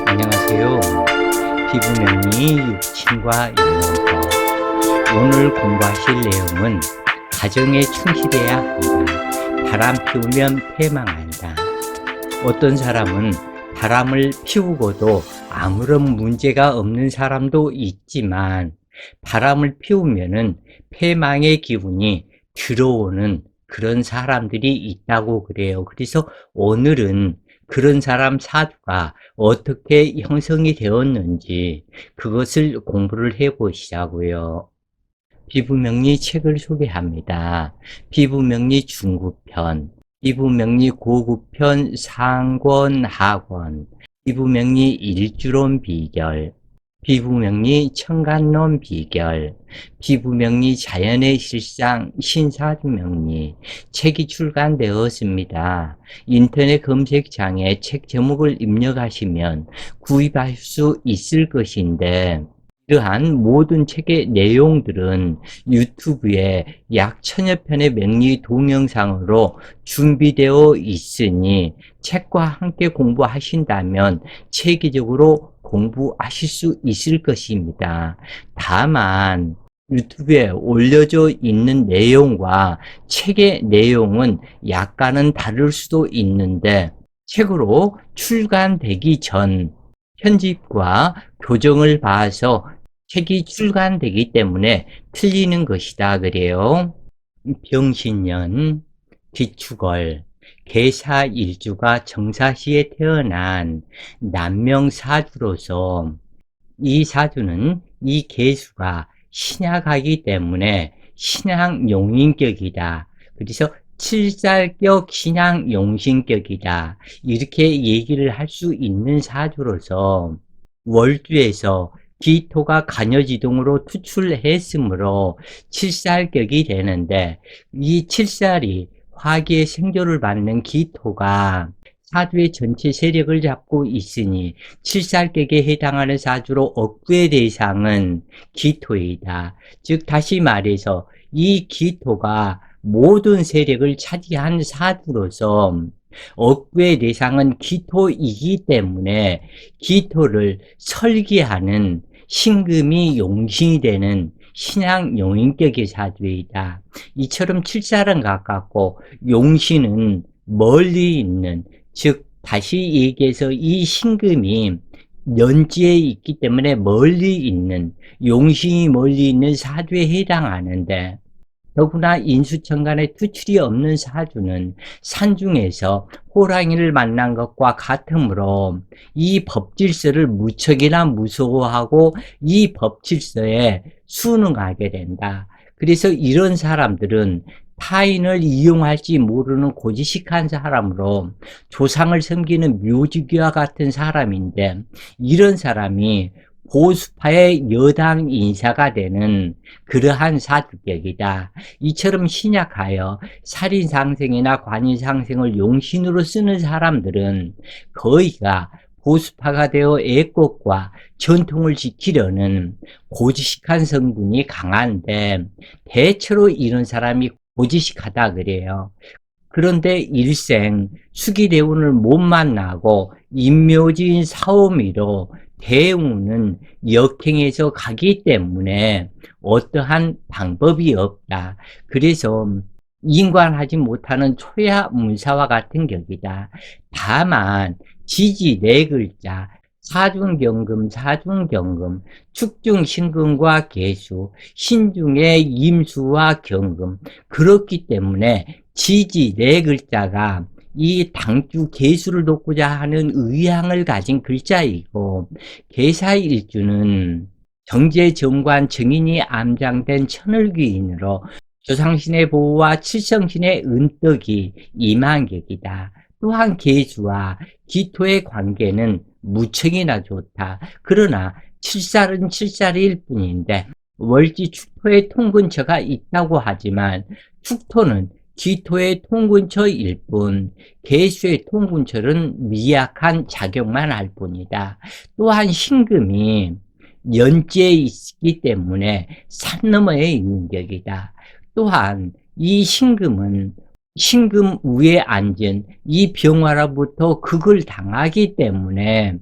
안녕하세요. 피부명리 육친과 영양법. 오늘 공부하실 내용은 가정에 충실해야 한다. 바람 피우면 패망한다. 어떤 사람은 바람을 피우고도 아무런 문제가 없는 사람도 있지만 바람을 피우면은 패망의 기운이 들어오는 그런 사람들이 있다고 그래요. 그래서 오늘은 그런 사람 사주가 어떻게 형성이 되었는지 그것을 공부를 해 보시자고요. 피부명리 책을 소개합니다. 피부명리 중급편, 피부명리 고급편 상권 하권, 피부명리 일주론 비결, 피부명리 청간론 비결, 피부명리 자연의 실상 신사주명리 책이 출간되었습니다. 인터넷 검색창에 책 제목을 입력하시면 구입할 수 있을 것인데 이러한 모든 책의 내용들은 유튜브에 약 1000여 편의 명리 동영상으로 준비되어 있으니 책과 함께 공부하신다면 체계적으로 공부하실 수 있을 것입니다. 다만 유튜브에 올려져 있는 내용과 책의 내용은 약간은 다를 수도 있는데 책으로 출간되기 전 편집과 교정을 봐서 책이 출간되기 때문에 틀리는 것이다 그래요. 병신년, 기축월, 계사일주가 정사시에 태어난 남명사주로서 이 사주는 이 계수가 신약하기 때문에 신약용인격이다. 그래서 칠살격 신약용신격이다. 이렇게 얘기를 할 수 있는 사주로서 월주에서 기토가 간여지동으로 투출했으므로 칠살격이 되는데 이 칠살이 화기의 생조를 받는 기토가 사주의 전체 세력을 잡고 있으니 칠살격에 해당하는 사주로 억구의 대상은 기토이다. 즉 다시 말해서 이 기토가 모든 세력을 차지한 사주로서 억구의 대상은 기토이기 때문에 기토를 설계하는 신금이 용신이 되는 신양 용인격의 사주이다. 이처럼 칠살은 가깝고 용신은 멀리 있는, 즉 다시 얘기해서 이 신금이 연지에 있기 때문에 멀리 있는, 용신이 멀리 있는 사주에 해당하는데 더구나 인수천간에 투출이 없는 사주는 산중에서 호랑이를 만난 것과 같으므로 이 법질서를 무척이나 무서워하고 이 법질서에 순응하게 된다. 그래서 이런 사람들은 타인을 이용할지 모르는 고지식한 사람으로 조상을 섬기는 묘지귀와 같은 사람인데 이런 사람이 보수파의 여당 인사가 되는 그러한 사주격이다. 이처럼 신약하여 살인상생이나 관인상생을 용신으로 쓰는 사람들은 거의가 보수파가 되어 애국과 전통을 지키려는 고지식한 성분이 강한데 대체로 이런 사람이 고지식하다 그래요. 그런데 일생 수기대운을 못 만나고 인묘지인 사오미로 대운은 역행해서 가기 때문에 어떠한 방법이 없다. 그래서 인관하지 못하는 초야문사와 같은 격이다. 다만 지지 네 글자, 사중경금, 사중경금, 축중신금과 계수, 신중의 임수와 경금, 그렇기 때문에 지지 네 글자가 이 당주 계수를 돕고자 하는 의향을 가진 글자이고 계사일주는 정제정관 정인이 암장된 천을귀인으로 조상신의 보호와 칠성신의 은덕이 임한격이다. 또한 계수와 기토의 관계는 무척이나 좋다. 그러나 칠살은 칠살일 뿐인데 월지 축토의 통근처가 있다고 하지만 축토는 기토의 통근처일 뿐 계수의 통근처는 미약한 작용만 할 뿐이다. 또한 신금이 연지에 있기 때문에 산 너머에 있는 격이다. 또한 이 신금은 신금 위에 앉은 이 병화로부터 극을 당하기 때문에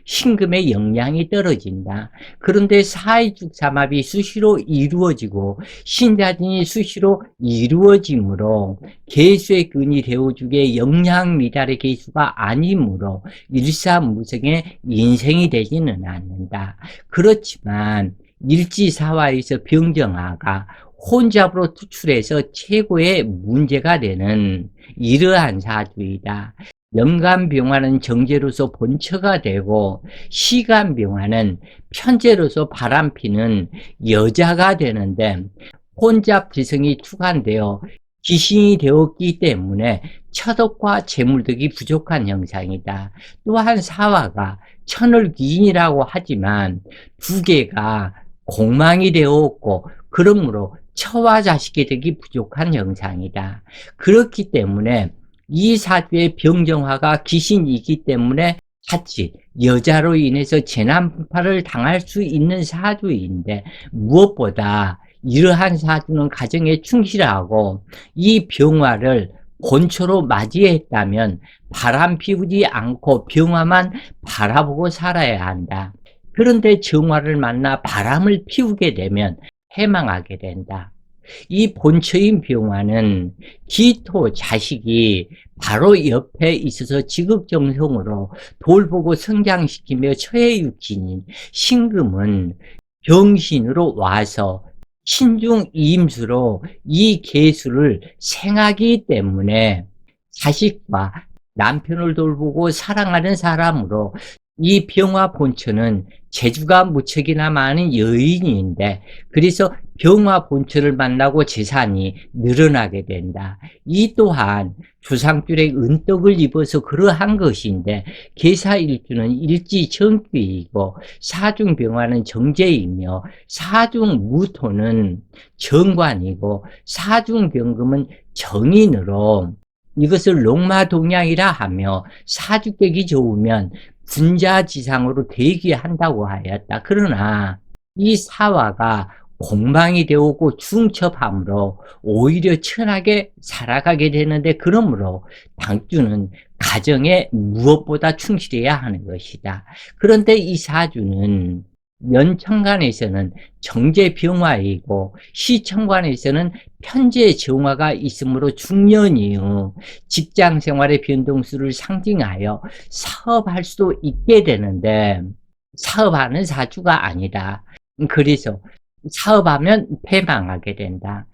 신금의 영양이 떨어진다. 그런데 사이축삼합이 수시로 이루어지고 신자진이 수시로 이루어지므로 개수의 근이 되어주게 영양 미달의 개수가 아니므로 일사무성의 인생이 되지는 않는다. 그렇지만 일지사화에서 병정화가 혼잡으로 투출해서 최고의 문제가 되는 이러한 사주이다. 연간병화는 정제로서 본처가 되고 시간병화는 편제로서 바람피는 여자가 되는데 혼잡지성이 투간되어 기신이 되었기 때문에 처덕과 재물덕이 부족한 형상이다. 또한 사화가 천을귀인이라고 하지만 두 개가 공망이 되었고 그러므로 처와 자식의 덕이 부족한 형상이다. 그렇기 때문에 이 사주의 병정화가 귀신이기 때문에 같이 여자로 인해서 재난분파를 당할 수 있는 사주인데 무엇보다 이러한 사주는 가정에 충실하고 이 병화를 본초로 맞이했다면 바람 피우지 않고 병화만 바라보고 살아야 한다. 그런데 정화를 만나 바람을 피우게 되면 해망하게 된다. 이 본처인 병화는 기토 자식이 바로 옆에 있어서 지극정성으로 돌보고 성장시키며 처해육신인 신금은 병신으로 와서 신중이임수로 이 계수를 생하기 때문에 자식과 남편을 돌보고 사랑하는 사람으로 이 병화 본처는 재주가 무척이나 많은 여인인데 그래서 병화 본처를 만나고 재산이 늘어나게 된다. 이 또한 조상줄에 은덕을 입어서 그러한 것인데 계사일주는 일지정귀이고 사중병화는 정제이며 사중무토는 정관이고 사중병금은 정인으로 이것을 롱마동양이라 하며 사주격이 좋으면 분자지상으로 대기한다고 하였다. 그러나 이 사화가 공방이 되었고 중첩함으로 오히려 천하게 살아가게 되는데 그러므로 당주는 가정에 무엇보다 충실해야 하는 것이다. 그런데 이 사주는 연천간에서는 정제병화이고 시천간에서는 편제정화가 있으므로 중년 이후 직장생활의 변동수를 상징하여 사업할 수도 있게 되는데 사업하는 사주가 아니다. 그래서 사업하면 패망하게 된다.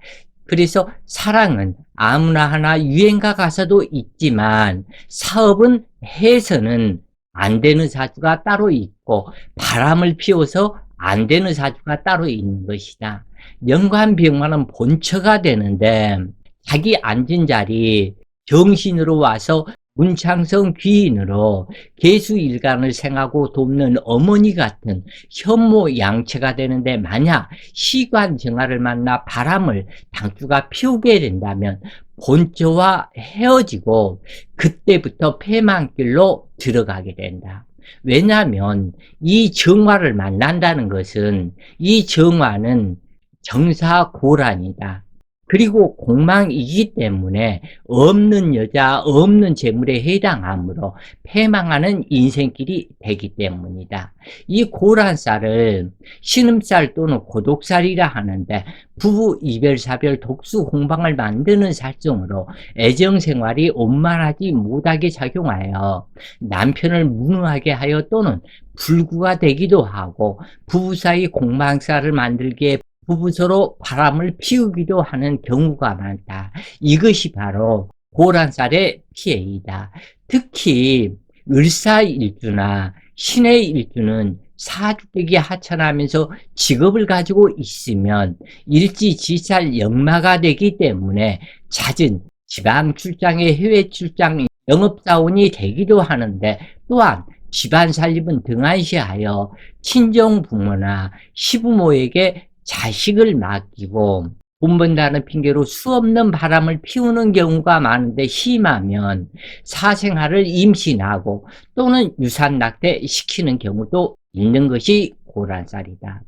그래서 사랑은 아무나 하나 유행가 가서도 있지만 사업은 해서는 안 되는 사주가 따로 있고 바람을 피워서 안 되는 사주가 따로 있는 것이다. 연관병화는 본처가 되는데 자기 앉은 자리 정신으로 와서 문창성 귀인으로 계수일간을 생하고 돕는 어머니 같은 현모양체가 되는데 만약 시관정화를 만나 바람을 당주가 피우게 된다면 본처와 헤어지고 그때부터 패망길로 들어가게 된다. 왜냐하면 이 정화를 만난다는 것은 이 정화는 정사고란이다. 그리고 공망이기 때문에 없는 여자, 없는 재물에 해당하므로 패망하는 인생길이 되기 때문이다. 이 고란살을 신음살 또는 고독살이라 하는데 부부 이별사별 독수 공방을 만드는 살성으로 애정생활이 원만하지 못하게 작용하여 남편을 무능하게 하여 또는 불구가 되기도 하고 부부 사이 공방살을 만들기에 부부 서로 바람을 피우기도 하는 경우가 많다. 이것이 바로 고란살의 피해이다. 특히 을사일주나 신의 일주는 사주격이 하천하면서 직업을 가지고 있으면 일지지살 역마가 되기 때문에 잦은 지방 출장에 해외 출장 영업사원이 되기도 하는데 또한 집안 살림은 등한시하여 친정 부모나 시부모에게 자식을 맡기고 돈 번다는 핑계로 수없는 바람을 피우는 경우가 많은데 심하면 사생활을 임신하고 또는 유산낙태 시키는 경우도 있는 것이 고란살이다.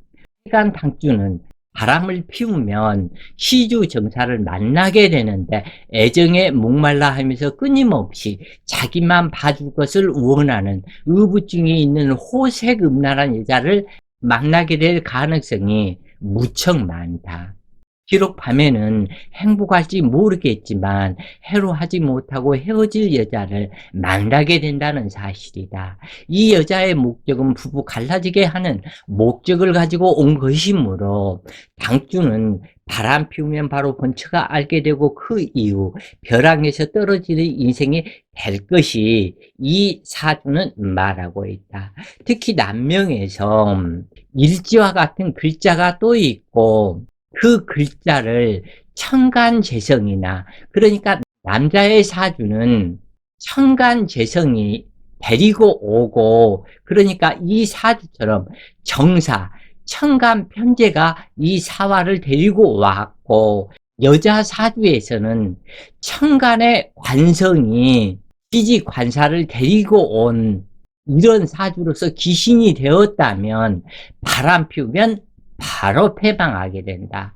해간 당주는 바람을 피우면 시주 정사를 만나게 되는데 애정에 목말라 하면서 끊임없이 자기만 봐줄 것을 원하는 의부증이 있는 호색음란한 여자를 만나게 될 가능성이 무척 많다. 비록 밤에는 행복할지 모르겠지만 해로하지 못하고 헤어질 여자를 만나게 된다는 사실이다. 이 여자의 목적은 부부 갈라지게 하는 목적을 가지고 온 것이므로 당주는 바람 피우면 바로 본처가 알게 되고 그 이후 벼랑에서 떨어지는 인생이 될 것이 이 사주는 말하고 있다. 특히 남명에서 일지와 같은 글자가 또 있고 그 글자를 천간재성이나, 그러니까 남자의 사주는 천간재성이 데리고 오고, 그러니까 이 사주처럼 정사, 천간편제가 이 사화를 데리고 왔고, 여자 사주에서는 천간의 관성이 지지관사를 데리고 온 이런 사주로서 기신이 되었다면 바람 피우면 바로 패방하게 된다.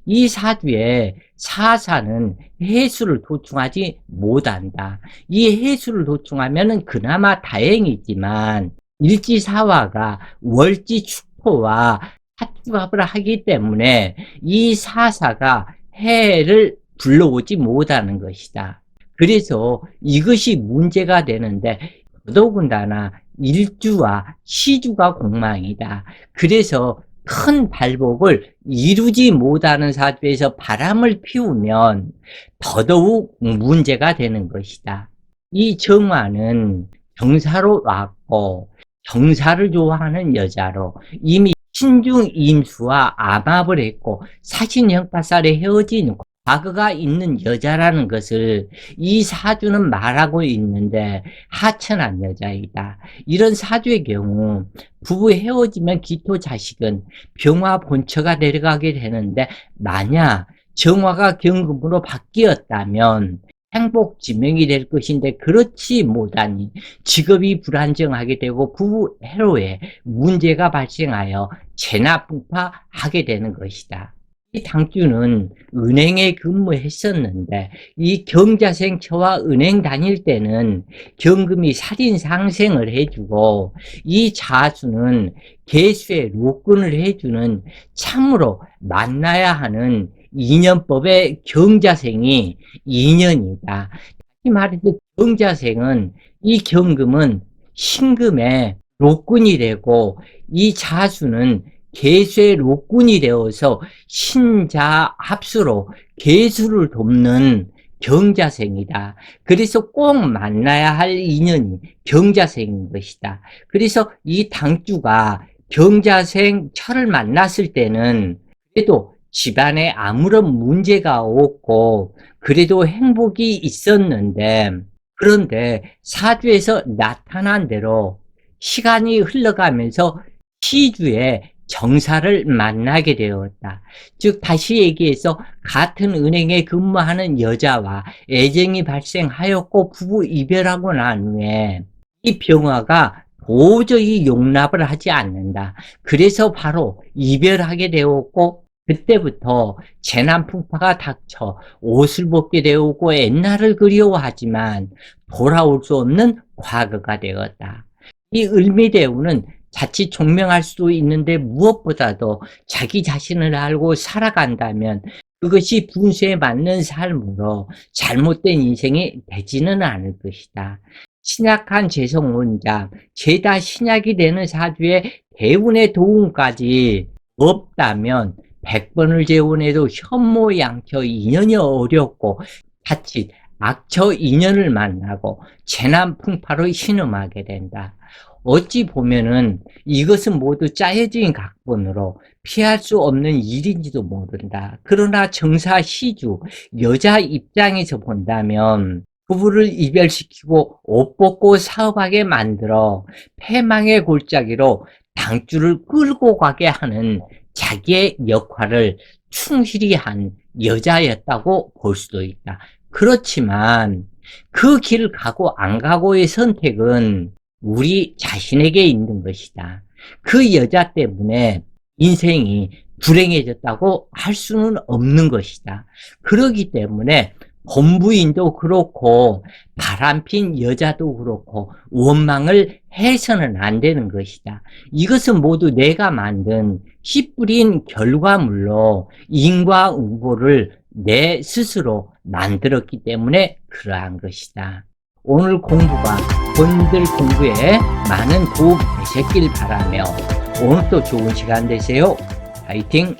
이 사주의 사사는 해수를 도충하지 못한다. 이 해수를 도충하면은 그나마 다행이지만 일지사화가 월지축토와 합주합을 하기 때문에 이 사사가 해를 불러오지 못하는 것이다. 그래서 이것이 문제가 되는데 더더군다나 일주와 시주가 공망이다. 그래서 큰 발복을 이루지 못하는 사주에서 바람을 피우면 더더욱 문제가 되는 것이다. 이 정화는 정사로 왔고 정사를 좋아하는 여자로 이미 신중 임수와 암합을 했고 사신형파살에 헤어진 과거가 있는 여자라는 것을 이 사주는 말하고 있는데 하천한 여자이다. 이런 사주의 경우 부부 헤어지면 기토 자식은 병화 본처가 내려가게 되는데 만약 정화가 경금으로 바뀌었다면 행복지명이 될 것인데 그렇지 못하니 직업이 불안정하게 되고 부부 해로에 문제가 발생하여 재납분파하게 되는 것이다. 이 당주는 은행에 근무했었는데 이 경자생처와 은행 다닐 때는 경금이 살인상생을 해주고 이 자수는 개수의 로끈을 해주는 참으로 만나야 하는 인연법의 경자생이 인연이다. 이 말해서 경자생은 이 경금은 신금의 로끈이 되고 이 자수는 개수의 로꾼이 되어서 신자 합수로 개수를 돕는 경자생이다. 그래서 꼭 만나야 할 인연이 경자생인 것이다. 그래서 이 당주가 경자생 철을 만났을 때는 그래도 집안에 아무런 문제가 없고 그래도 행복이 있었는데, 그런데 사주에서 나타난 대로 시간이 흘러가면서 시주에 정사를 만나게 되었다. 즉 다시 얘기해서 같은 은행에 근무하는 여자와 애정이 발생하였고 부부 이별하고 난 후에 이 병화가 도저히 용납을 하지 않는다. 그래서 바로 이별하게 되었고 그때부터 재난풍파가 닥쳐 옷을 벗게 되었고 옛날을 그리워하지만 돌아올 수 없는 과거가 되었다. 이 을미대우는 자칫 종명할 수도 있는데 무엇보다도 자기 자신을 알고 살아간다면 그것이 분수에 맞는 삶으로 잘못된 인생이 되지는 않을 것이다. 신약한 재성운자, 죄다 신약이 되는 사주에 대운의 도움까지 없다면 100번을 재운해도 현모양처 인연이 어렵고 자칫 악처 인연을 만나고 재난풍파로 신음하게 된다. 어찌 보면은 이것은 모두 짜여진 각본으로 피할 수 없는 일인지도 모른다. 그러나 정사시주, 여자 입장에서 본다면 부부를 이별시키고 옷 벗고 사업하게 만들어 패망의 골짜기로 당주를 끌고 가게 하는 자기의 역할을 충실히 한 여자였다고 볼 수도 있다. 그렇지만 그 길을 가고 안 가고의 선택은 우리 자신에게 있는 것이다. 그 여자 때문에 인생이 불행해졌다고 할 수는 없는 것이다. 그렇기 때문에 본부인도 그렇고 바람핀 여자도 그렇고 원망을 해서는 안 되는 것이다. 이것은 모두 내가 만든 씨 뿌린 결과물로 인과응보를 내 스스로 만들었기 때문에 그러한 것이다. 오늘 공부가 본인들 공부에 많은 도움 되셨길 바라며 오늘 또 좋은 시간 되세요. 파이팅!